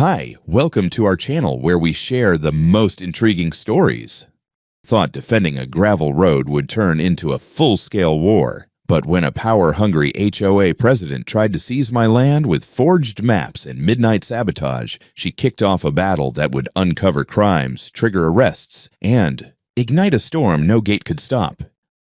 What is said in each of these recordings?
Hi, welcome to our channel where we share the most intriguing stories. Thought defending a gravel road would turn into a full-scale war, but when a power-hungry HOA president tried to seize my land with forged maps and midnight sabotage, she kicked off a battle that would uncover crimes, trigger arrests, and ignite a storm no gate could stop.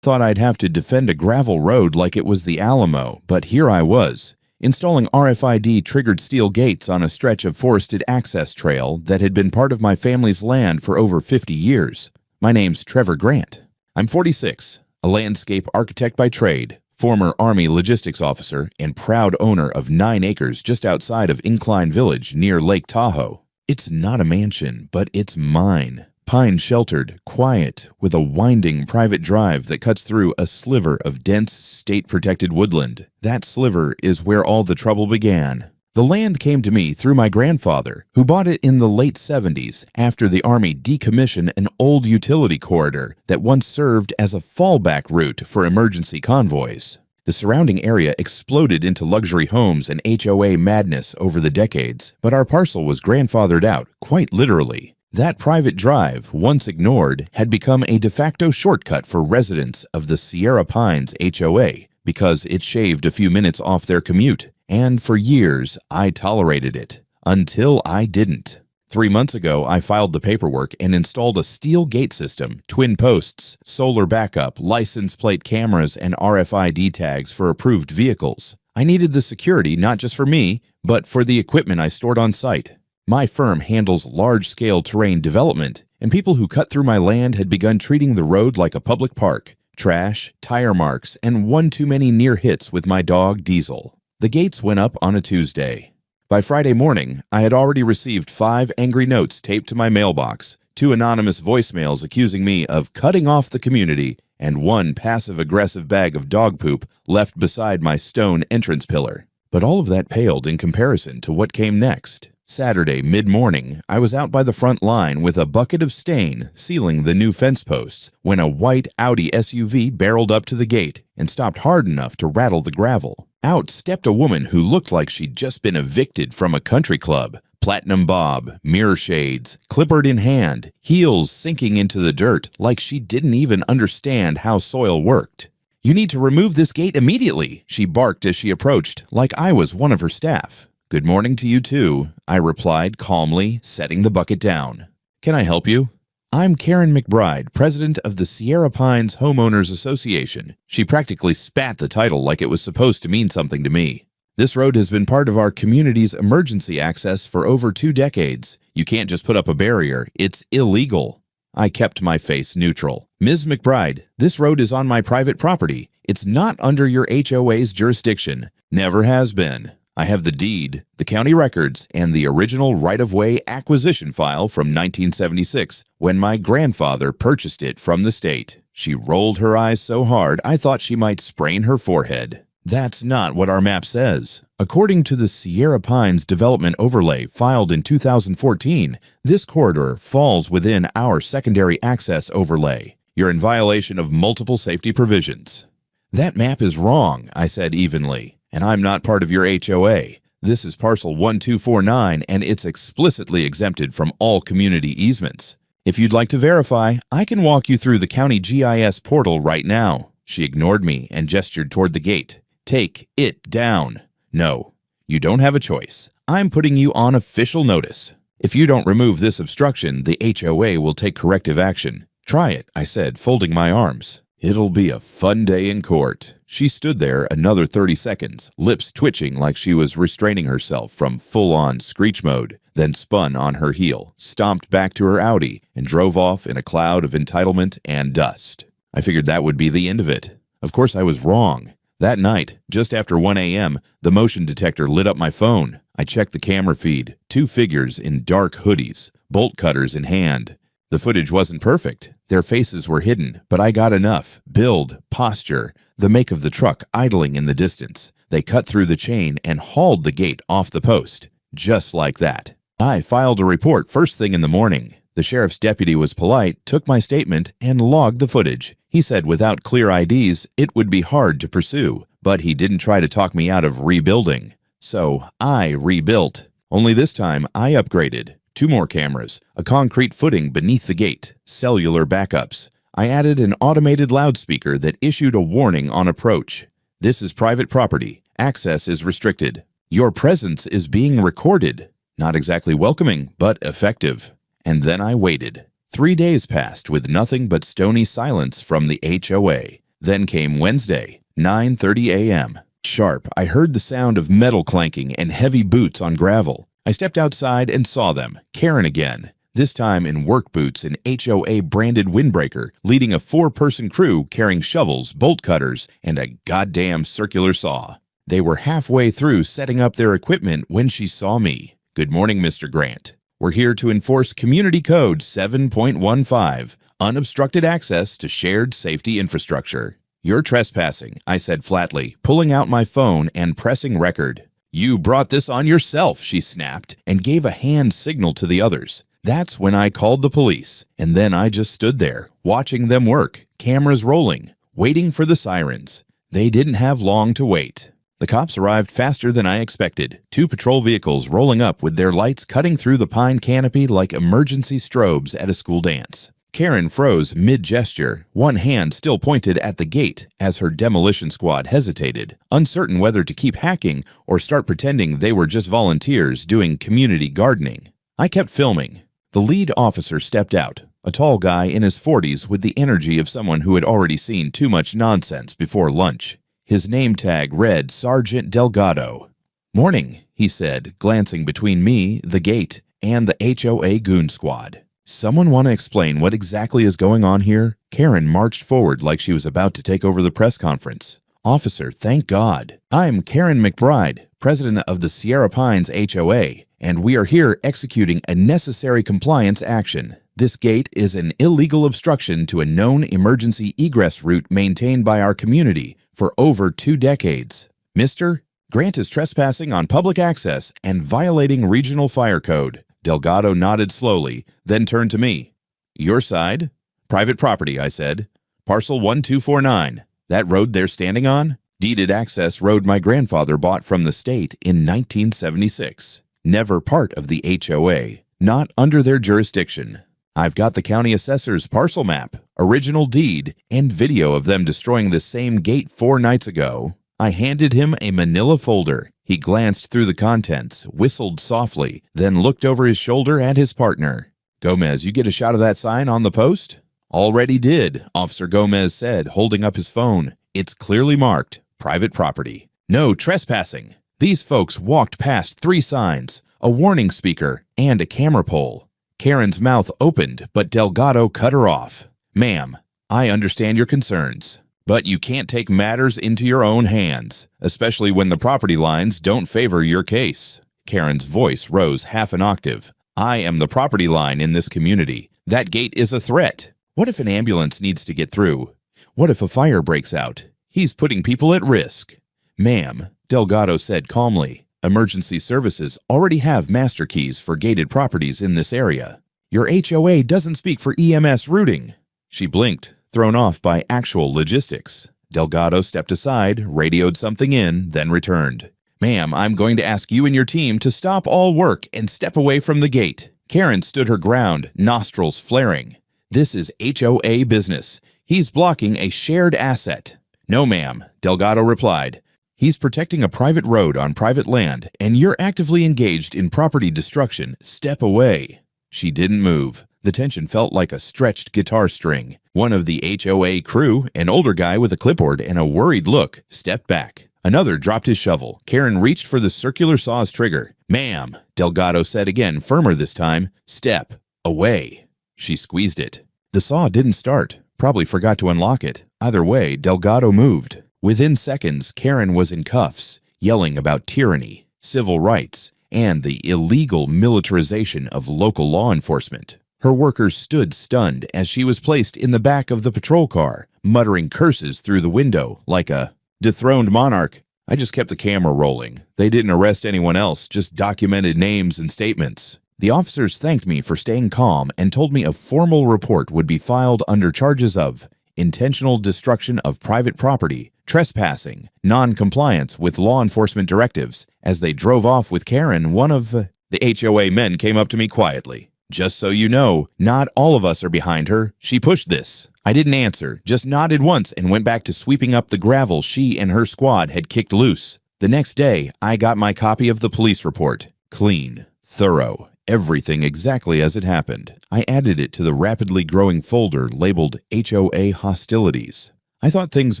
Thought I'd have to defend a gravel road like it was the Alamo, but here I was, installing RFID-triggered steel gates on a stretch of forested access trail that had been part of my family's land for over 50 years. My name's Trevor Grant. I'm 46, a landscape architect by trade, former Army logistics officer, and proud owner of 9 acres just outside of Incline Village near Lake Tahoe. It's not a mansion, but it's mine. Pine-sheltered, quiet, with a winding private drive that cuts through a sliver of dense, state-protected woodland. That sliver is where all the trouble began. The land came to me through my grandfather, who bought it in the late 70s after the Army decommissioned an old utility corridor that once served as a fallback route for emergency convoys. The surrounding area exploded into luxury homes and HOA madness over the decades, but our parcel was grandfathered out, quite literally. That private drive, once ignored, had become a de facto shortcut for residents of the Sierra Pines HOA because it shaved a few minutes off their commute. And for years, I tolerated it. Until I didn't. 3 months ago, I filed the paperwork and installed a steel gate system, twin posts, solar backup, license plate cameras, and RFID tags for approved vehicles. I needed the security not just for me, but for the equipment I stored on site. My firm handles large-scale terrain development, and people who cut through my land had begun treating the road like a public park. Trash, tire marks, and one too many near hits with my dog Diesel. The gates went up on a Tuesday. By Friday morning, I had already received 5 angry notes taped to my mailbox, 2 anonymous voicemails accusing me of cutting off the community, and 1 passive-aggressive bag of dog poop left beside my stone entrance pillar. But all of that paled in comparison to what came next. Saturday, mid-morning, I was out by the front line with a bucket of stain sealing the new fence posts when a white Audi SUV barreled up to the gate and stopped hard enough to rattle the gravel. Out stepped a woman who looked like she'd just been evicted from a country club. Platinum bob, mirror shades, clipboard in hand, heels sinking into the dirt like she didn't even understand how soil worked. "You need to remove this gate immediately," she barked as she approached, like I was one of her staff. "Good morning to you too," I replied calmly, setting the bucket down. "Can I help you?" "I'm Karen McBride, president of the Sierra Pines Homeowners Association." She practically spat the title like it was supposed to mean something to me. "This road has been part of our community's emergency access for over 2 decades. You can't just put up a barrier. It's illegal." I kept my face neutral. "Ms. McBride, this road is on my private property. It's not under your HOA's jurisdiction. Never has been. I have the deed, the county records, and the original right-of-way acquisition file from 1976 when my grandfather purchased it from the state." She rolled her eyes so hard I thought she might sprain her forehead. "That's not what our map says. According to the Sierra Pines Development Overlay filed in 2014, this corridor falls within our secondary access overlay. You're in violation of multiple safety provisions." "That map is wrong," I said evenly. "And I'm not part of your HOA. This is parcel 1249, and it's explicitly exempted from all community easements. If you'd like to verify, I can walk you through the county GIS portal right now." She ignored me and gestured toward the gate. "Take it down." "No, you don't have a choice. I'm putting you on official notice. If you don't remove this obstruction, the HOA will take corrective action." "Try it," I said, folding my arms. "It'll be a fun day in court." She stood there another 30 seconds, lips twitching like she was restraining herself from full-on screech mode, then spun on her heel, stomped back to her Audi, and drove off in a cloud of entitlement and dust. I figured that would be the end of it. Of course I was wrong. That night, just after 1 a.m., the motion detector lit up my phone. I checked the camera feed, 2 figures in dark hoodies, bolt cutters in hand. The footage wasn't perfect. Their faces were hidden, but I got enough. Build, posture, the make of the truck idling in the distance. They cut through the chain and hauled the gate off the post. Just like that. I filed a report first thing in the morning. The sheriff's deputy was polite, took my statement, and logged the footage. He said without clear IDs, it would be hard to pursue, but he didn't try to talk me out of rebuilding. So I rebuilt. Only this time I upgraded. 2 more cameras, a concrete footing beneath the gate, cellular backups. I added an automated loudspeaker that issued a warning on approach. This is private property. Access is restricted. Your presence is being recorded. Not exactly welcoming, but effective. And then I waited. 3 days passed with nothing but stony silence from the HOA. Then came Wednesday, 9:30 a.m. Sharp, I heard the sound of metal clanking and heavy boots on gravel. I stepped outside and saw them, Karen again, this time in work boots and HOA-branded windbreaker, leading a 4-person crew carrying shovels, bolt cutters, and a goddamn circular saw. They were halfway through setting up their equipment when she saw me. "Good morning, Mr. Grant. We're here to enforce Community Code 7.15, unobstructed access to shared safety infrastructure." "You're trespassing," I said flatly, pulling out my phone and pressing record. "You brought this on yourself," she snapped, and gave a hand signal to the others. That's when I called the police, and then I just stood there, watching them work, cameras rolling, waiting for the sirens. They didn't have long to wait. The cops arrived faster than I expected, 2 patrol vehicles rolling up with their lights cutting through the pine canopy like emergency strobes at a school dance. Karen froze mid-gesture, one hand still pointed at the gate as her demolition squad hesitated, uncertain whether to keep hacking or start pretending they were just volunteers doing community gardening. I kept filming. The lead officer stepped out, a tall guy in his 40s with the energy of someone who had already seen too much nonsense before lunch. His name tag read Sergeant Delgado. "Morning," he said, glancing between me, the gate, and the HOA goon squad. "Someone want to explain what exactly is going on here?" Karen marched forward like she was about to take over the press conference. "Officer, thank God. I'm Karen McBride, president of the Sierra Pines HOA, and we are here executing a necessary compliance action. This gate is an illegal obstruction to a known emergency egress route maintained by our community for over 2 decades. Mr. Grant is trespassing on public access and violating regional fire code." Delgado nodded slowly, then turned to me. "Your side?" "Private property," I said. "Parcel 1249. That road they're standing on? Deeded access road my grandfather bought from the state in 1976. Never part of the HOA. Not under their jurisdiction. I've got the county assessor's parcel map, original deed, and video of them destroying this same gate 4 nights ago." I handed him a manila folder. He glanced through the contents, whistled softly, then looked over his shoulder at his partner. "Gomez, you get a shot of that sign on the post?" "Already did," Officer Gomez said, holding up his phone. "It's clearly marked, private property. No trespassing." These folks walked past 3 signs, a warning speaker, and a camera pole. Karen's mouth opened, but Delgado cut her off. "Ma'am, I understand your concerns, but you can't take matters into your own hands, especially when the property lines don't favor your case." Karen's voice rose half an octave. "I am the property line in this community. That gate is a threat. What if an ambulance needs to get through? What if a fire breaks out? He's putting people at risk." "Ma'am," Delgado said calmly, "emergency services already have master keys for gated properties in this area. Your HOA doesn't speak for EMS routing." She blinked, thrown off by actual logistics. Delgado stepped aside, radioed something in, then returned. "Ma'am, I'm going to ask you and your team to stop all work and step away from the gate." Karen stood her ground, nostrils flaring. "This is HOA business. He's blocking a shared asset." "No, ma'am," Delgado replied. "He's protecting a private road on private land, and you're actively engaged in property destruction. Step away." She didn't move. The tension felt like a stretched guitar string. One of the HOA crew, an older guy with a clipboard and a worried look, stepped back. Another dropped his shovel. Karen reached for the circular saw's trigger. "Ma'am," Delgado said again, firmer this time, "step away." She squeezed it. The saw didn't start. Probably forgot to unlock it. Either way, Delgado moved. Within seconds, Karen was in cuffs, yelling about tyranny, civil rights, and the illegal militarization of local law enforcement. Her workers stood stunned as she was placed in the back of the patrol car, muttering curses through the window like a dethroned monarch. I just kept the camera rolling. They didn't arrest anyone else, just documented names and statements. The officers thanked me for staying calm and told me a formal report would be filed under charges of intentional destruction of private property, trespassing, non-compliance with law enforcement directives. As they drove off with Karen, one of The HOA men came up to me quietly. "Just so you know, not all of us are behind her. She pushed this." I didn't answer, just nodded once and went back to sweeping up the gravel she and her squad had kicked loose. The next day, I got my copy of the police report. Clean, thorough, everything exactly as it happened. I added it to the rapidly growing folder labeled HOA Hostilities. I thought things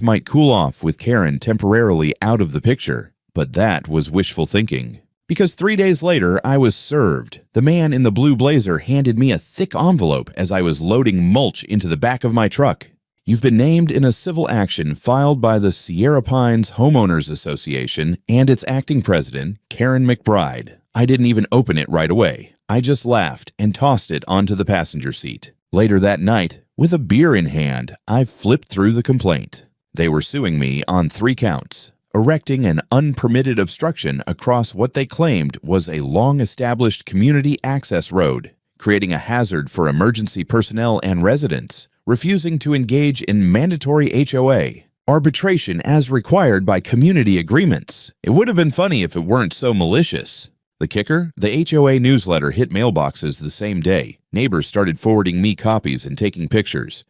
might cool off with Karen temporarily out of the picture, but that was wishful thinking. Because 3 days later, I was served. The man in the blue blazer handed me a thick envelope as I was loading mulch into the back of my truck. "You've been named in a civil action filed by the Sierra Pines Homeowners Association and its acting president, Karen McBride." I didn't even open it right away. I just laughed and tossed it onto the passenger seat. Later that night, with a beer in hand, I flipped through the complaint. They were suing me on 3 counts. Erecting an unpermitted obstruction across what they claimed was a long-established community access road, creating a hazard for emergency personnel and residents, refusing to engage in mandatory HOA, arbitration as required by community agreements. It would have been funny if it weren't so malicious. The kicker? The HOA newsletter hit mailboxes the same day. Neighbors started forwarding me copies and taking pictures.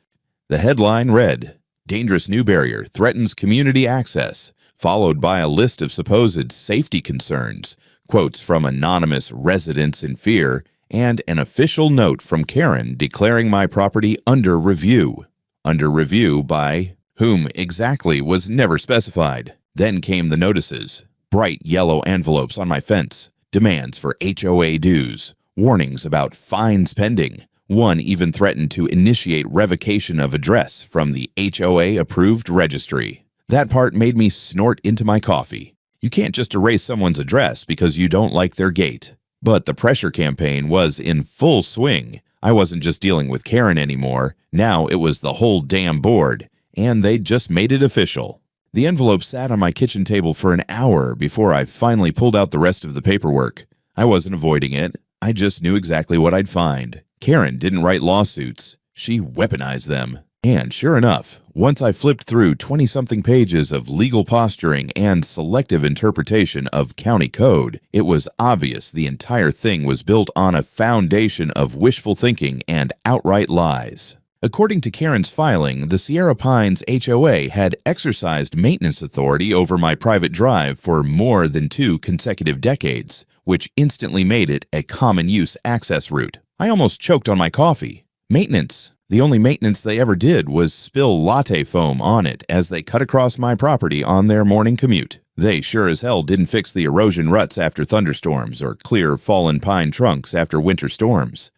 The headline read, "Dangerous new barrier threatens community access," followed by a list of supposed safety concerns, quotes from anonymous residents in fear, and an official note from Karen declaring my property under review. Under review by whom exactly was never specified. Then came the notices. Bright yellow envelopes on my fence. Demands for HOA dues. Warnings about fines pending. One even threatened to initiate revocation of address from the HOA-approved registry. That part made me snort into my coffee. You can't just erase someone's address because you don't like their gait. But the pressure campaign was in full swing. I wasn't just dealing with Karen anymore. Now it was the whole damn board, and they'd just made it official. The envelope sat on my kitchen table for an hour before I finally pulled out the rest of the paperwork. I wasn't avoiding it. I just knew exactly what I'd find. Karen didn't write lawsuits. She weaponized them. And sure enough, once I flipped through 20-something pages of legal posturing and selective interpretation of county code, it was obvious the entire thing was built on a foundation of wishful thinking and outright lies. According to Karen's filing, the Sierra Pines HOA had exercised maintenance authority over my private drive for more than 2 consecutive decades, which instantly made it a common-use access route. I almost choked on my coffee. Maintenance. The only maintenance they ever did was spill latte foam on it as they cut across my property on their morning commute. They sure as hell didn't fix the erosion ruts after thunderstorms or clear fallen pine trunks after winter storms.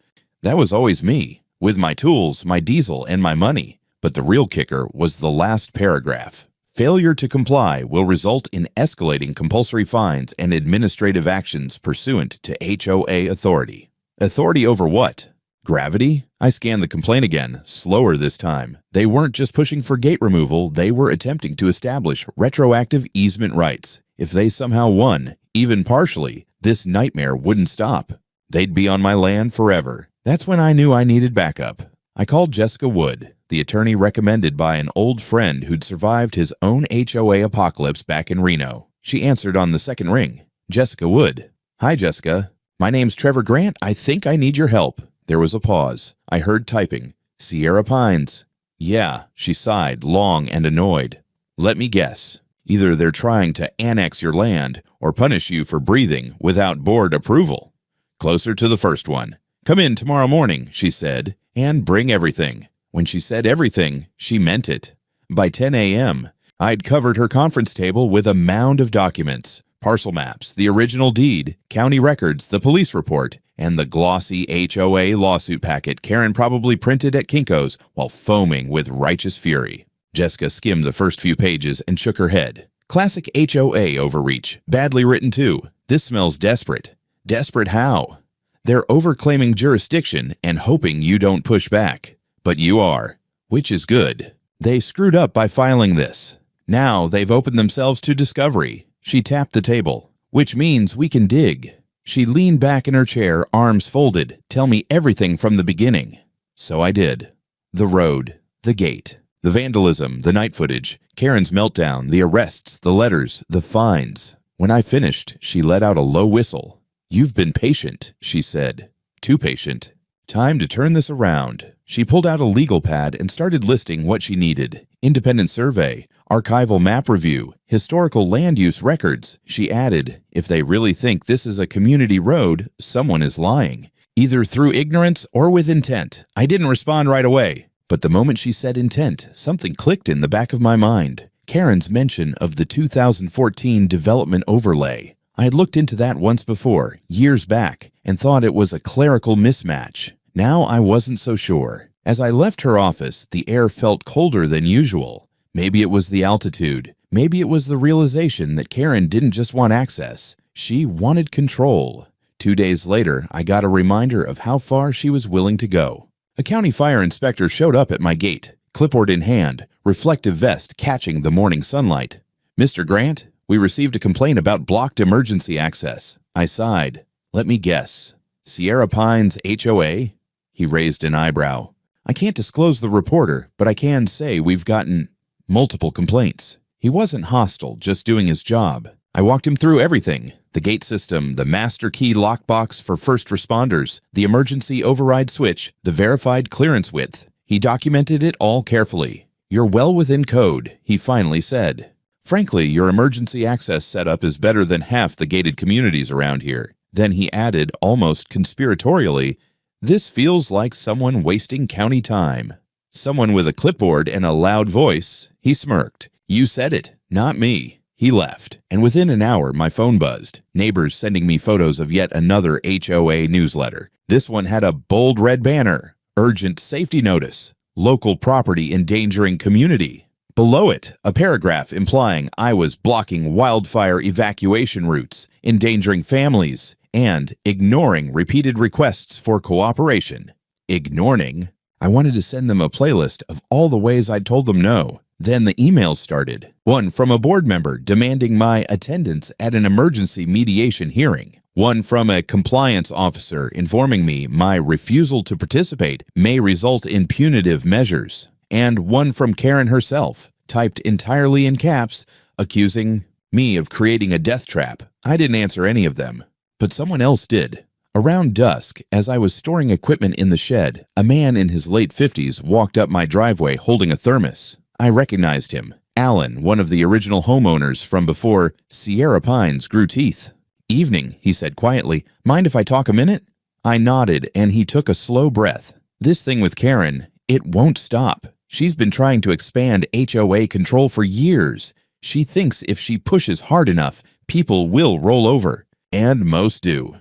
That was always me, with my tools, my diesel, and my money. But the real kicker was the last paragraph. Failure to comply will result in escalating compulsory fines and administrative actions pursuant to HOA authority. Authority over what? Gravity? I scanned the complaint again, slower this time. They weren't just pushing for gate removal, they were attempting to establish retroactive easement rights. If they somehow won, even partially, this nightmare wouldn't stop. They'd be on my land forever. That's when I knew I needed backup. I called Jessica Wood, the attorney recommended by an old friend who'd survived his own HOA apocalypse back in Reno. She answered on the second ring. Jessica Wood. "Hi, Jessica. My name's Trevor Grant. I think I need your help." There was a pause. I heard typing. "Sierra Pines." "Yeah," she sighed, long and annoyed. "Let me guess. Either they're trying to annex your land or punish you for breathing without board approval." "Closer to the first one. Come in tomorrow morning," she said, "and bring everything." When she said everything, she meant it. By 10 a.m., I'd covered her conference table with a mound of documents. Parcel maps, the original deed, county records, the police report, and the glossy HOA lawsuit packet Karen probably printed at Kinko's while foaming with righteous fury. Jessica skimmed the first few pages and shook her head. "Classic HOA overreach. Badly written, too. This smells desperate." "Desperate how?" "They're overclaiming jurisdiction and hoping you don't push back. But you are, which is good. They screwed up by filing this. Now they've opened themselves to discovery." She tapped the table. "Which means we can dig." She leaned back in her chair, arms folded. "Tell me everything from the beginning." So I did. The road, the gate, the vandalism, the night footage, Karen's meltdown, the arrests, the letters, the fines. When I finished, she let out a low whistle. "You've been patient," she said. "Too patient. Time to turn this around." She pulled out a legal pad and started listing what she needed. Independent survey, archival map review, historical land use records. She added, "If they really think this is a community road, someone is lying, either through ignorance or with intent." I didn't respond right away, but the moment she said intent, something clicked in the back of my mind. Karen's mention of the 2014 development overlay. I had looked into that once before, years back, and thought it was a clerical mismatch. Now I wasn't so sure. As I left her office, the air felt colder than usual. Maybe it was the altitude. Maybe it was the realization that Karen didn't just want access. She wanted control. 2 days later, I got a reminder of how far she was willing to go. A county fire inspector showed up at my gate, clipboard in hand, reflective vest catching the morning sunlight. "Mr. Grant, we received a complaint about blocked emergency access." I sighed. "Let me guess. Sierra Pines HOA?" He raised an eyebrow. "I can't disclose the reporter, but I can say we've gotten multiple complaints." He wasn't hostile, just doing his job. I walked him through everything: the gate system, the master key lockbox for first responders, the emergency override switch, the verified clearance width. He documented it all carefully. "You're well within code," he finally said. "Frankly, your emergency access setup is better than half the gated communities around here." Then he added, almost conspiratorially, "This feels like someone wasting county time." Someone with a clipboard and a loud voice. He smirked. "You said it, not me." He left, and within an hour my phone buzzed. Neighbors sending me photos of yet another HOA newsletter. This one had a bold red banner. "Urgent safety notice. Local property endangering community." Below it, a paragraph implying I was blocking wildfire evacuation routes, endangering families, and ignoring repeated requests for cooperation. Ignoring? I wanted to send them a playlist of all the ways I'd told them no. Then the emails started. One from a board member demanding my attendance at an emergency mediation hearing. One from a compliance officer informing me my refusal to participate may result in punitive measures. And one from Karen herself, typed entirely in caps, accusing me of creating a death trap. I didn't answer any of them, but someone else did. Around dusk, as I was storing equipment in the shed, a man in his late 50s walked up my driveway holding a thermos. I recognized him. Alan, one of the original homeowners from before Sierra Pines grew teeth. "Evening," he said quietly. "Mind if I talk a minute?" I nodded, and he took a slow breath. "This thing with Karen, it won't stop. She's been trying to expand HOA control for years. She thinks if she pushes hard enough, people will roll over. And most do."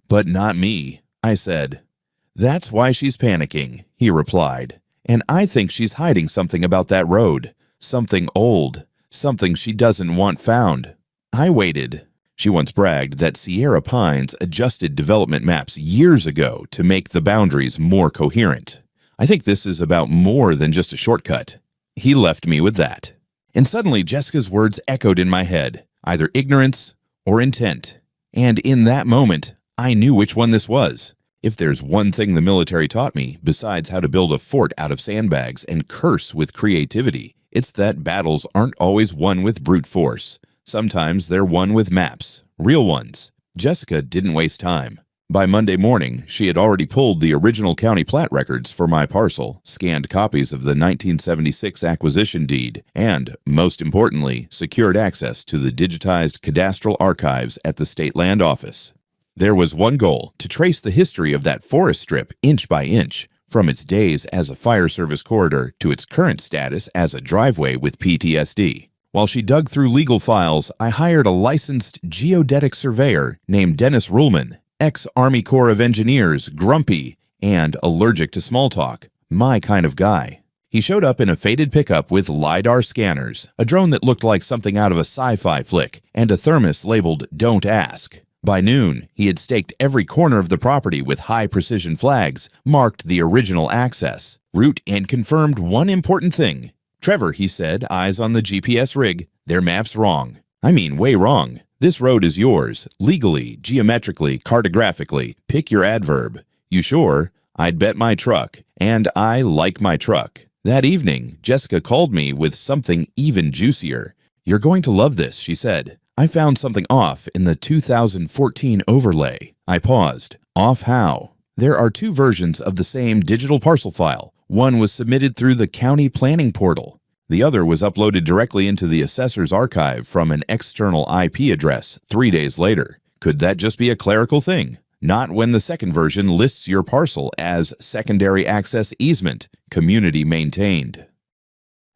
"But not me," I said. "That's why she's panicking," he replied. "And I think she's hiding something about that road. Something old. Something she doesn't want found." I waited. She once bragged that Sierra Pines adjusted development maps years ago to make the boundaries more coherent. I think this is about more than just a shortcut. He left me with that. And suddenly Jessica's words echoed in my head, either ignorance or intent. And in that moment, I knew which one this was. If there's one thing the military taught me, besides how to build a fort out of sandbags and curse with creativity, it's that battles aren't always won with brute force. Sometimes they're won with maps, real ones. Jessica didn't waste time. By Monday morning, she had already pulled the original county plat records for my parcel, scanned copies of the 1976 acquisition deed, and, most importantly, secured access to the digitized cadastral archives at the State Land Office. There was one goal: to trace the history of that forest strip inch by inch, from its days as a fire service corridor to its current status as a driveway with PTSD. While she dug through legal files, I hired a licensed geodetic surveyor named Dennis Ruhlman, ex-Army Corps of Engineers, grumpy, and allergic to small talk. My kind of guy. He showed up in a faded pickup with LiDAR scanners, a drone that looked like something out of a sci-fi flick, and a thermos labeled "Don't Ask." By noon, he had staked every corner of the property with high-precision flags, marked the original access route, and confirmed one important thing. "Trevor," he said, eyes on the GPS rig, "their map's wrong. I mean, way wrong. This road is yours, legally, geometrically, cartographically. Pick your adverb." "You sure?" "I'd bet my truck. And I like my truck." That evening, Jessica called me with something even juicier. "You're going to love this," she said. "I found something off in the 2014 overlay." I paused. Off how? There are two versions of the same digital parcel file. One was submitted through the county planning portal. The other was uploaded directly into the assessor's archive from an external IP address 3 days later. Could that just be a clerical thing? Not when the second version lists your parcel as secondary access easement, community maintained.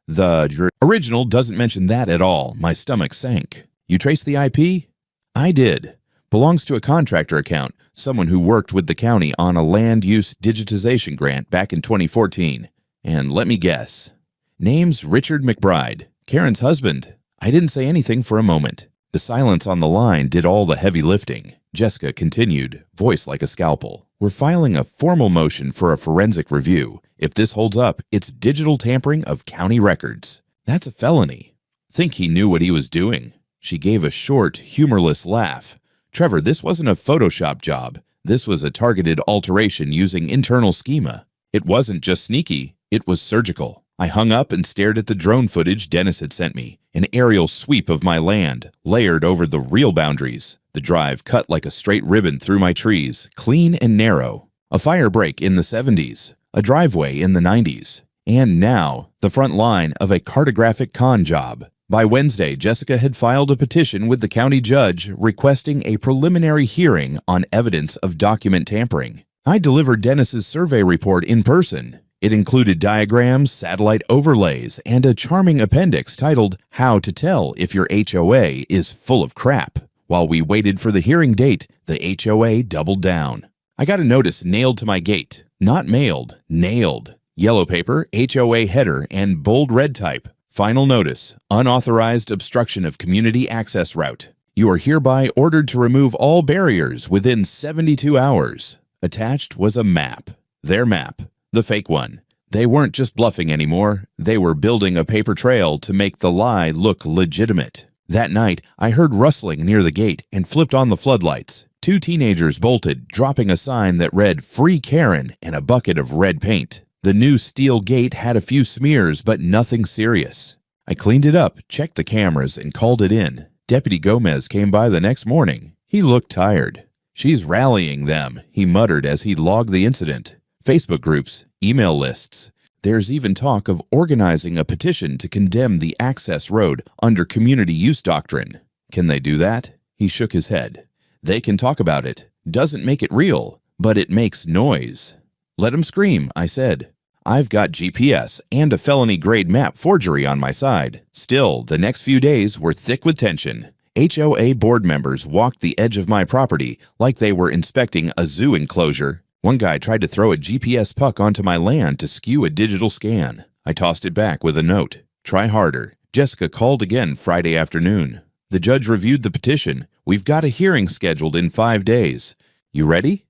The original doesn't mention that at all. My stomach sank. You traced the IP? I did. Belongs to a contractor account, someone who worked with the county on a land use digitization grant back in 2014. And let me guess. Name's Richard McBride, Karen's husband. I didn't say anything for a moment. The silence on the line did all the heavy lifting. Jessica continued, voice like a scalpel. We're filing a formal motion for a forensic review. If this holds up, it's digital tampering of county records. That's a felony. Think he knew what he was doing? She gave a short, humorless laugh. Trevor, this wasn't a Photoshop job. This was a targeted alteration using internal schema. It wasn't just sneaky, it was surgical. I hung up and stared at the drone footage Dennis had sent me. An aerial sweep of my land, layered over the real boundaries. The drive cut like a straight ribbon through my trees, clean and narrow. A fire break in the 70s, a driveway in the 90s. And now, the front line of a cartographic con job. By Wednesday, Jessica had filed a petition with the county judge requesting a preliminary hearing on evidence of document tampering. I delivered Dennis's survey report in person. It included diagrams, satellite overlays, and a charming appendix titled, How to Tell If Your HOA is Full of Crap. While we waited for the hearing date, the HOA doubled down. I got a notice nailed to my gate. Not mailed, nailed. Yellow paper, HOA header, and bold red type. Final notice, unauthorized obstruction of community access route. You are hereby ordered to remove all barriers within 72 hours. Attached was a map. Their map. The fake one. They weren't just bluffing anymore. They were building a paper trail to make the lie look legitimate. That night, I heard rustling near the gate and flipped on the floodlights. 2 teenagers bolted, dropping a sign that read Free Karen and a bucket of red paint. The new steel gate had a few smears, but nothing serious. I cleaned it up, checked the cameras, and called it in. Deputy Gomez came by the next morning. He looked tired. She's rallying them, he muttered as he logged the incident. Facebook groups, email lists. There's even talk of organizing a petition to condemn the access road under community use doctrine. Can they do that? He shook his head. They can talk about it. Doesn't make it real, but it makes noise. Let 'em scream, I said. I've got GPS and a felony-grade map forgery on my side. Still, the next few days were thick with tension. HOA board members walked the edge of my property like they were inspecting a zoo enclosure. One guy tried to throw a GPS puck onto my land to skew a digital scan. I tossed it back with a note. Try harder. Jessica called again Friday afternoon. The judge reviewed the petition. We've got a hearing scheduled in 5 days. You ready?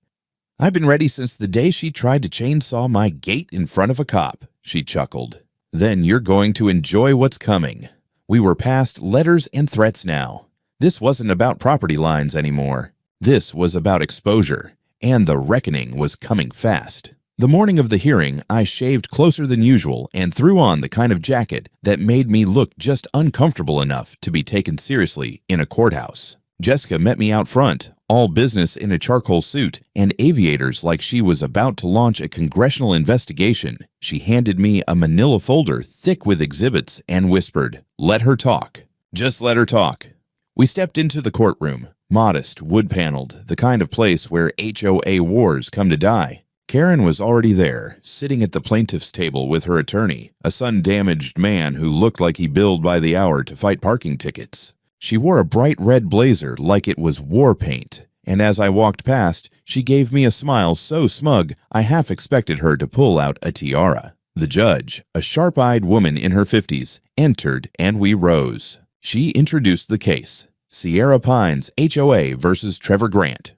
I've been ready since the day she tried to chainsaw my gate in front of a cop, she chuckled. Then you're going to enjoy what's coming. We were past letters and threats now. This wasn't about property lines anymore. This was about exposure, and the reckoning was coming fast. The morning of the hearing, I shaved closer than usual and threw on the kind of jacket that made me look just uncomfortable enough to be taken seriously in a courthouse. Jessica met me out front, all business in a charcoal suit and aviators like she was about to launch a congressional investigation. She handed me a manila folder thick with exhibits and whispered, "Let her talk. Just let her talk." We stepped into the courtroom, modest, wood-paneled, the kind of place where HOA wars come to die. Karen was already there, sitting at the plaintiff's table with her attorney, a sun-damaged man who looked like he billed by the hour to fight parking tickets. She wore a bright red blazer like it was war paint, and as I walked past, she gave me a smile so smug I half expected her to pull out a tiara. The judge, a sharp-eyed woman in her 50s, entered and we rose. She introduced the case, Sierra Pines HOA versus Trevor Grant.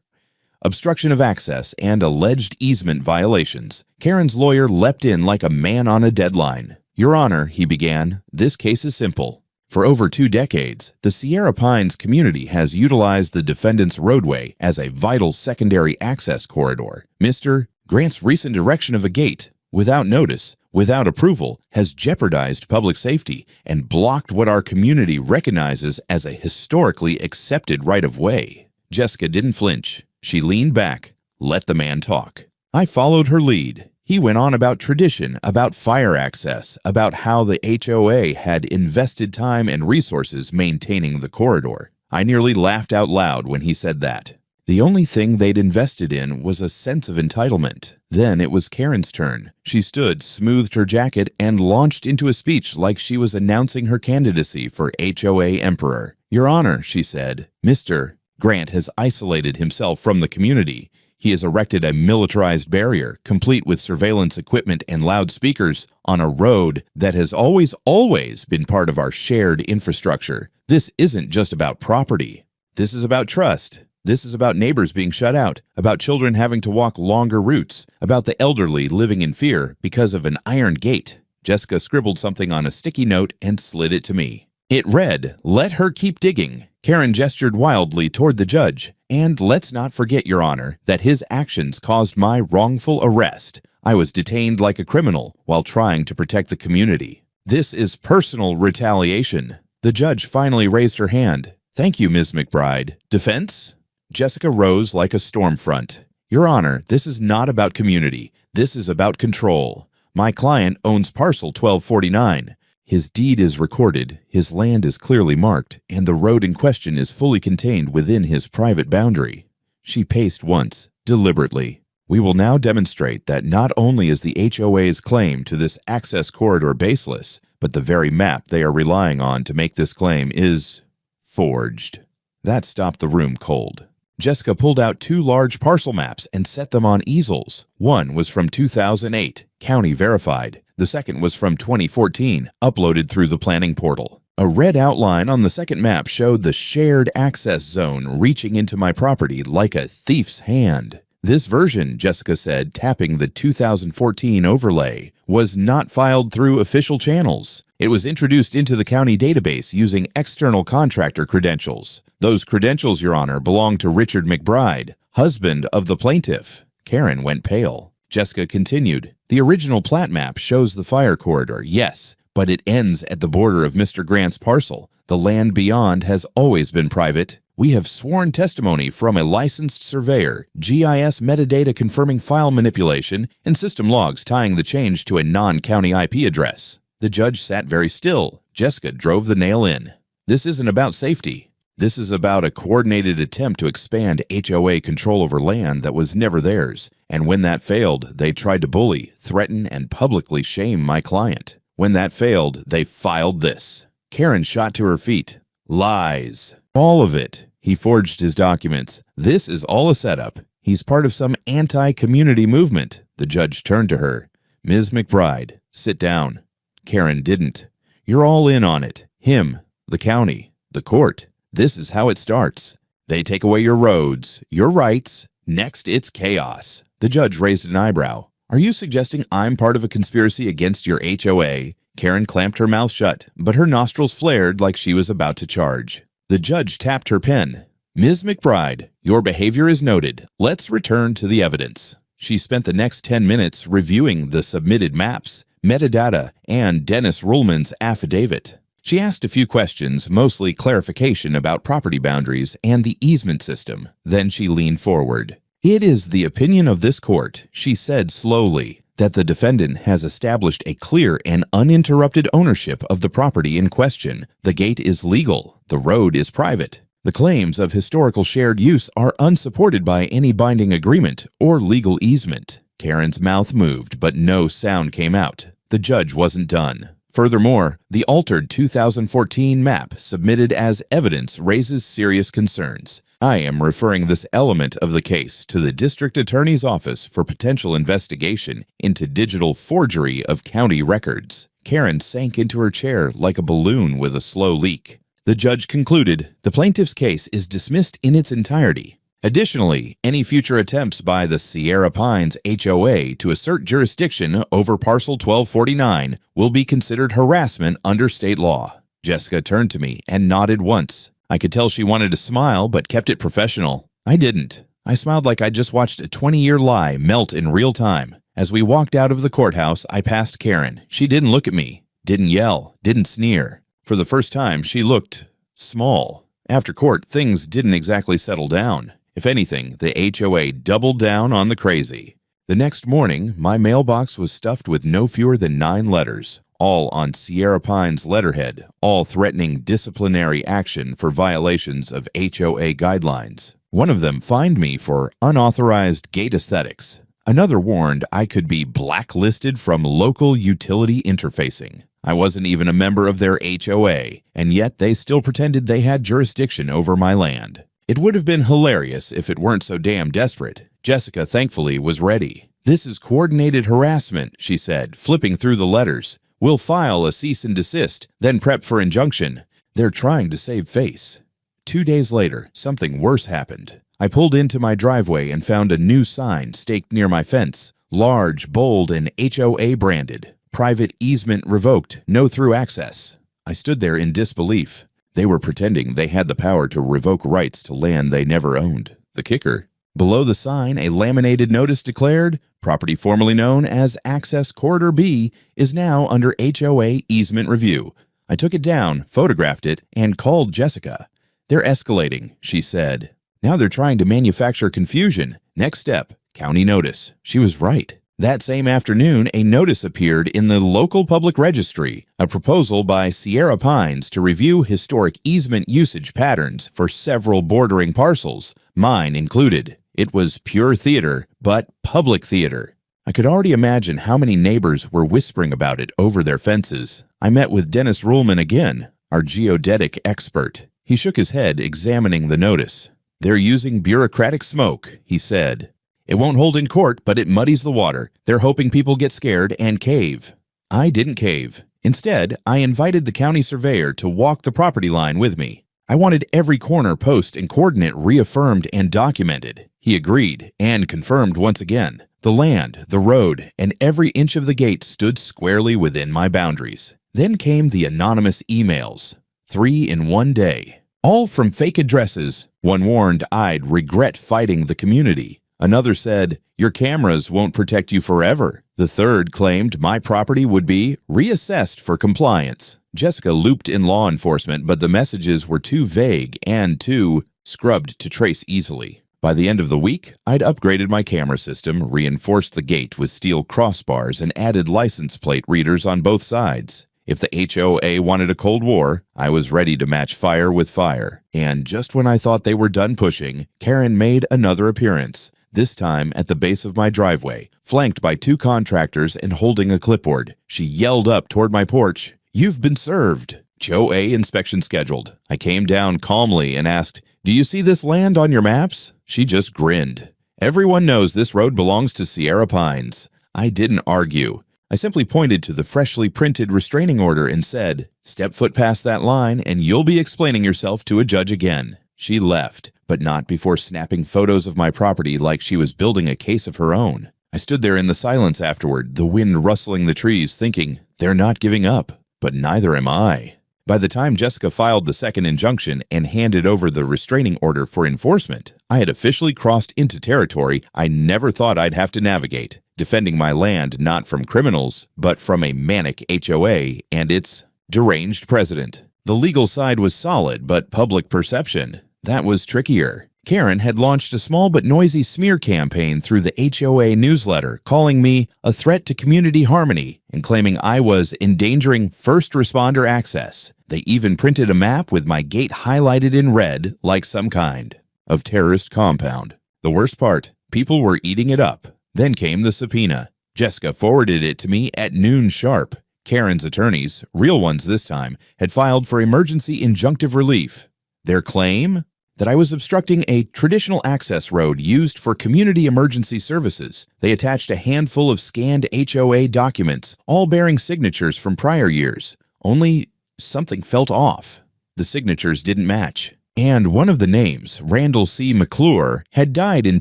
Obstruction of access and alleged easement violations. Karen's lawyer leapt in like a man on a deadline. Your Honor, he began, this case is simple. For over 2 decades, the Sierra Pines community has utilized the defendant's roadway as a vital secondary access corridor. Mr. Grant's recent erection of a gate, without notice, without approval, has jeopardized public safety and blocked what our community recognizes as a historically accepted right-of-way. Jessica didn't flinch. She leaned back. Let the man talk. I followed her lead. He went on about tradition, about fire access, about how the HOA had invested time and resources maintaining the corridor. I nearly laughed out loud when he said that. The only thing they'd invested in was a sense of entitlement. Then it was Karen's turn. She stood, smoothed her jacket, and launched into a speech like she was announcing her candidacy for HOA Emperor. "Your Honor," she said, "Mr. Grant has isolated himself from the community. He has erected a militarized barrier, complete with surveillance equipment and loudspeakers, on a road that has always been part of our shared infrastructure. This isn't just about property. This is about trust. This is about neighbors being shut out, about children having to walk longer routes, about the elderly living in fear because of an iron gate." Jessica scribbled something on a sticky note and slid it to me. It read, "Let her keep digging." Karen gestured wildly toward the judge. "And let's not forget, Your Honor, that his actions caused my wrongful arrest. I was detained like a criminal while trying to protect the community. This is personal retaliation." The judge finally raised her hand. "Thank you, Ms. McBride. Defense?" Jessica rose like a storm front. "Your Honor, this is not about community. This is about control. My client owns parcel 1249. His deed is recorded, his land is clearly marked, and the road in question is fully contained within his private boundary." She paced once, deliberately. "We will now demonstrate that not only is the HOA's claim to this access corridor baseless, but the very map they are relying on to make this claim is forged." That stopped the room cold. Jessica pulled out 2 large parcel maps and set them on easels. One was from 2008, county verified. The second was from 2014, uploaded through the planning portal. A red outline on the second map showed the shared access zone reaching into my property like a thief's hand. This version, Jessica said, tapping the 2014 overlay, was not filed through official channels. It was introduced into the county database using external contractor credentials. Those credentials, Your Honor, belong to Richard McBride, husband of the plaintiff. Karen went pale. Jessica continued, "The original plat map shows the fire corridor, yes, but it ends at the border of Mr. Grant's parcel. The land beyond has always been private. We have sworn testimony from a licensed surveyor, GIS metadata confirming file manipulation, and system logs tying the change to a non-county IP address." The judge sat very still. Jessica drove the nail in. "This isn't about safety. This is about a coordinated attempt to expand HOA control over land that was never theirs. And when that failed, they tried to bully, threaten, and publicly shame my client. When that failed, they filed this." Karen shot to her feet. "Lies. All of it. He forged his documents. This is all a setup. He's part of some anti-community movement." The judge turned to her. "Ms. McBride, sit down." Karen didn't. "You're all in on it. Him, the county, the court. This is how it starts. They take away your roads, your rights. Next, it's chaos." The judge raised an eyebrow. "Are you suggesting I'm part of a conspiracy against your HOA?" Karen clamped her mouth shut, but her nostrils flared like she was about to charge. The judge tapped her pen. "Ms. McBride, your behavior is noted. Let's return to the evidence." She spent the next 10 minutes reviewing the submitted maps, metadata, and Dennis Ruhlman's affidavit. She asked a few questions, mostly clarification about property boundaries and the easement system. Then she leaned forward. "It is the opinion of this court," she said slowly, "that the defendant has established a clear and uninterrupted ownership of the property in question. The gate is legal. The road is private. The claims of historical shared use are unsupported by any binding agreement or legal easement." Karen's mouth moved, but no sound came out. The judge wasn't done. Furthermore, the altered 2014 map submitted as evidence raises serious concerns. I am referring this element of the case to the district attorney's office for potential investigation into digital forgery of county records. Karen sank into her chair like a balloon with a slow leak. The judge concluded, "The plaintiff's case is dismissed in its entirety. Additionally, any future attempts by the Sierra Pines HOA to assert jurisdiction over parcel 1249 will be considered harassment under state law." Jessica turned to me and nodded once. I could tell she wanted to smile, but kept it professional. I didn't. I smiled like I'd just watched a 20-year lie melt in real time. As we walked out of the courthouse, I passed Karen. She didn't look at me, didn't yell, didn't sneer. For the first time, she looked small. After court, things didn't exactly settle down. If anything, the HOA doubled down on the crazy. The next morning, my mailbox was stuffed with no fewer than 9 letters, all on Sierra Pines letterhead, all threatening disciplinary action for violations of HOA guidelines. One of them fined me for unauthorized gate aesthetics. Another warned I could be blacklisted from local utility interfacing. I wasn't even a member of their HOA, and yet they still pretended they had jurisdiction over my land. It would have been hilarious if it weren't so damn desperate. Jessica, thankfully, was ready. "This is coordinated harassment," she said, flipping through the letters. "We'll file a cease and desist, then prep for injunction. They're trying to save face." 2 days later, something worse happened. I pulled into my driveway and found a new sign staked near my fence. Large, bold, and HOA branded. "Private easement revoked. No through access." I stood there in disbelief. They were pretending they had the power to revoke rights to land they never owned. The kicker: below the sign, a laminated notice declared, "Property formerly known as Access Corridor B is now under HOA easement review." I took it down, photographed it, and called Jessica. "They're escalating," she said. "Now they're trying to manufacture confusion. Next step, county notice." She was right. That same afternoon, a notice appeared in the local public registry, a proposal by Sierra Pines to review historic easement usage patterns for several bordering parcels, mine included. It was pure theater, but public theater. I could already imagine how many neighbors were whispering about it over their fences. I met with Dennis Ruhlman again, our geodetic expert. He shook his head, examining the notice. "They're using bureaucratic smoke," he said. "It won't hold in court, but it muddies the water. They're hoping people get scared and cave." I didn't cave. Instead, I invited the county surveyor to walk the property line with me. I wanted every corner, post, and coordinate reaffirmed and documented. He agreed and confirmed once again. The land, the road, and every inch of the gate stood squarely within my boundaries. Then came the anonymous emails. 3 in one day. All from fake addresses. One warned I'd regret fighting the community. Another said, "Your cameras won't protect you forever." The third claimed my property would be reassessed for compliance. Jessica looped in law enforcement, but the messages were too vague and too scrubbed to trace easily. By the end of the week, I'd upgraded my camera system, reinforced the gate with steel crossbars, and added license plate readers on both sides. If the HOA wanted a Cold War, I was ready to match fire with fire. And just when I thought they were done pushing, Karen made another appearance. This time at the base of my driveway, flanked by 2 contractors and holding a clipboard. She yelled up toward my porch, "You've been served." HOA inspection scheduled. I came down calmly and asked, "Do you see this land on your maps?" She just grinned. "Everyone knows this road belongs to Sierra Pines." I didn't argue. I simply pointed to the freshly printed restraining order and said, "Step foot past that line and you'll be explaining yourself to a judge again." She left, but not before snapping photos of my property like she was building a case of her own. I stood there in the silence afterward, the wind rustling the trees, thinking, they're not giving up, but neither am I. By the time Jessica filed the second injunction and handed over the restraining order for enforcement, I had officially crossed into territory I never thought I'd have to navigate, defending my land not from criminals, but from a manic HOA and its deranged president. The legal side was solid, but public perception, that was trickier. Karen had launched a small but noisy smear campaign through the HOA newsletter, calling me a threat to community harmony and claiming I was endangering first responder access. They even printed a map with my gate highlighted in red, like some kind of terrorist compound. The worst part, people were eating it up. Then came the subpoena. Jessica forwarded it to me at noon sharp. Karen's attorneys, real ones this time, had filed for emergency injunctive relief. Their claim? That I was obstructing a traditional access road used for community emergency services. They attached a handful of scanned HOA documents, all bearing signatures from prior years. Only something felt off. The signatures didn't match. And one of the names, Randall C. McClure, had died in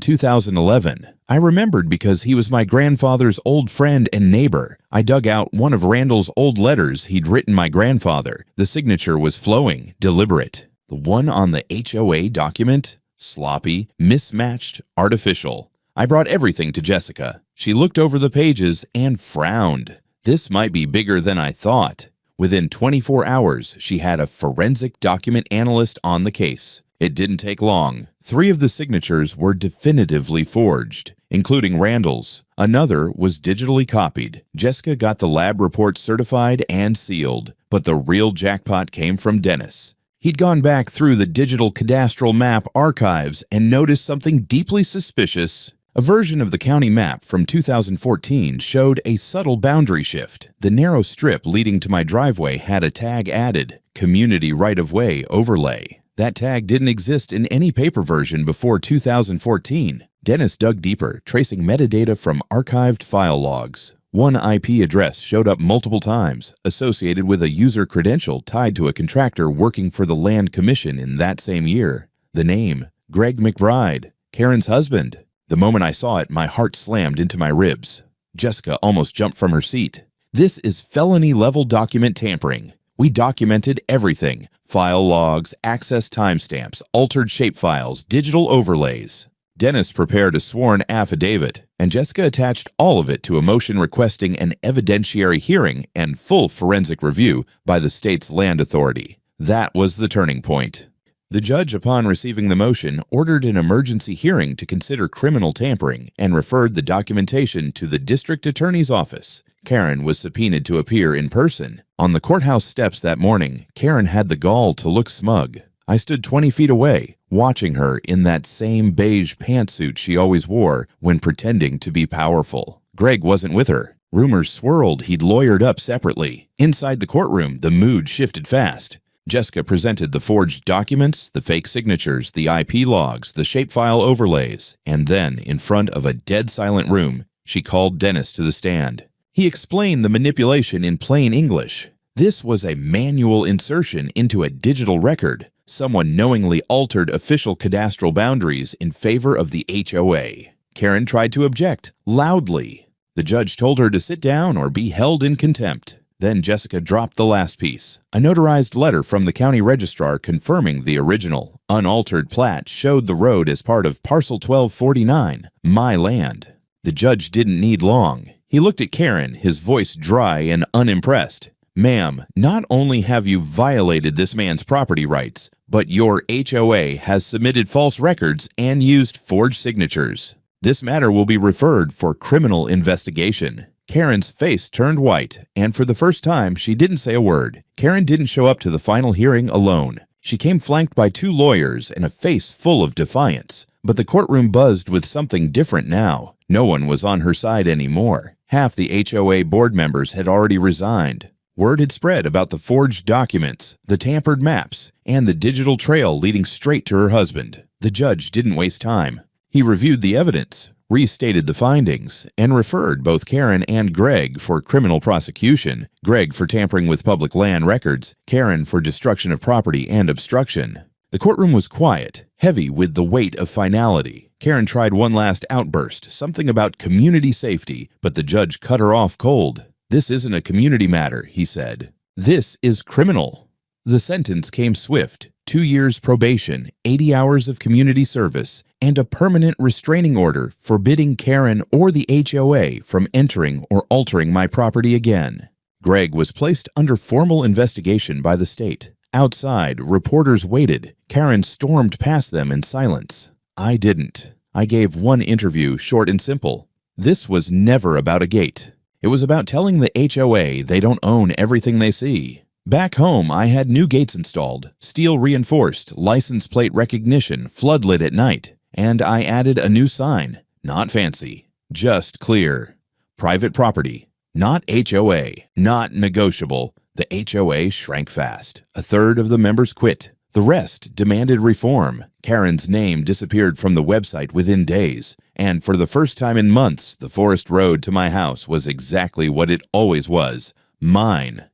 2011. I remembered because he was my grandfather's old friend and neighbor. I dug out one of Randall's old letters he'd written my grandfather. The signature was flowing, deliberate. The one on the HOA document? Sloppy, mismatched, artificial. I brought everything to Jessica. She looked over the pages and frowned. This might be bigger than I thought. Within 24 hours, she had a forensic document analyst on the case. It didn't take long. 3 of the signatures were definitively forged, including Randall's. Another was digitally copied. Jessica got the lab report certified and sealed, but the real jackpot came from Dennis. He'd gone back through the digital cadastral map archives and noticed something deeply suspicious. A version of the county map from 2014 showed a subtle boundary shift. The narrow strip leading to my driveway had a tag added, Community Right-of-Way Overlay. That tag didn't exist in any paper version before 2014. Dennis dug deeper, tracing metadata from archived file logs. One IP address showed up multiple times, associated with a user credential tied to a contractor working for the Land Commission in that same year. The name, Greg McBride, Karen's husband. The moment I saw it, my heart slammed into my ribs. Jessica almost jumped from her seat. This is felony-level document tampering. We documented everything. File logs, access timestamps, altered shapefiles, digital overlays. Dennis prepared a sworn affidavit, and Jessica attached all of it to a motion requesting an evidentiary hearing and full forensic review by the state's land authority. That was the turning point. The judge, upon receiving the motion, ordered an emergency hearing to consider criminal tampering and referred the documentation to the district attorney's office. Karen was subpoenaed to appear in person. On the courthouse steps that morning, Karen had the gall to look smug. I stood 20 feet away, watching her in that same beige pantsuit she always wore when pretending to be powerful. Greg wasn't with her. Rumors swirled he'd lawyered up separately. Inside the courtroom, the mood shifted fast. Jessica presented the forged documents, the fake signatures, the IP logs, the shapefile overlays, and then, in front of a dead-silent room, she called Dennis to the stand. He explained the manipulation in plain English. This was a manual insertion into a digital record. Someone knowingly altered official cadastral boundaries in favor of the HOA. Karen tried to object, loudly. The judge told her to sit down or be held in contempt. Then Jessica dropped the last piece. A notarized letter from the county registrar confirming the original, unaltered plat showed the road as part of Parcel 1249, my land. The judge didn't need long. He looked at Karen, his voice dry and unimpressed. Ma'am, not only have you violated this man's property rights, but your HOA has submitted false records and used forged signatures. This matter will be referred for criminal investigation. Karen's face turned white, and for the first time, she didn't say a word. Karen didn't show up to the final hearing alone. She came flanked by 2 lawyers and a face full of defiance. But the courtroom buzzed with something different now. No one was on her side anymore. Half the HOA board members had already resigned. Word had spread about the forged documents, the tampered maps, and the digital trail leading straight to her husband. The judge didn't waste time. He reviewed the evidence, restated the findings, and referred both Karen and Greg for criminal prosecution, Greg for tampering with public land records, Karen for destruction of property and obstruction. The courtroom was quiet, heavy with the weight of finality. Karen tried one last outburst, something about community safety, but the judge cut her off cold. "This isn't a community matter," he said. "This is criminal." The sentence came swift. 2 years probation, 80 hours of community service, and a permanent restraining order forbidding Karen or the HOA from entering or altering my property again. Greg was placed under formal investigation by the state. Outside, reporters waited. Karen stormed past them in silence. I didn't. I gave one interview, short and simple. This was never about a gate. It was about telling the HOA they don't own everything they see. Back home, I had new gates installed, steel reinforced, license plate recognition, floodlit at night, and I added a new sign, not fancy, just clear. Private property, not HOA, not negotiable. The HOA shrank fast. A third of the members quit. The rest demanded reform. Karen's name disappeared from the website within days, and for the first time in months, the forest road to my house was exactly what it always was, mine.